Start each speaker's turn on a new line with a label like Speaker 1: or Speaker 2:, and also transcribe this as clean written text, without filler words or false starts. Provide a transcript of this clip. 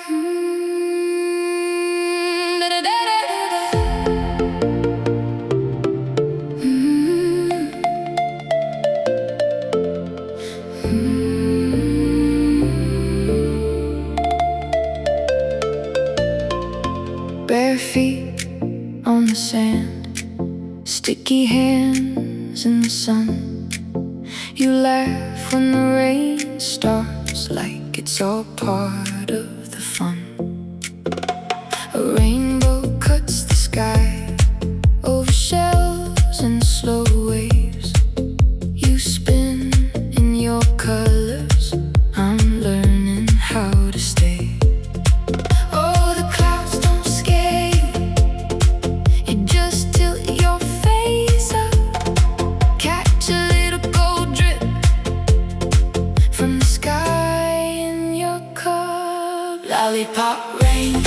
Speaker 1: Bare feet on the sand, sticky hands in the sun. You laugh when the rain starts, like it's all part of the fun. A rainbow cuts the sky over shells and slow waves. You spin in your colors, I'm learning how to stay. Oh, the clouds don't scare you, you just tilt your face up. Catch a little gold drip from the sky in your cup. Lollipop rain.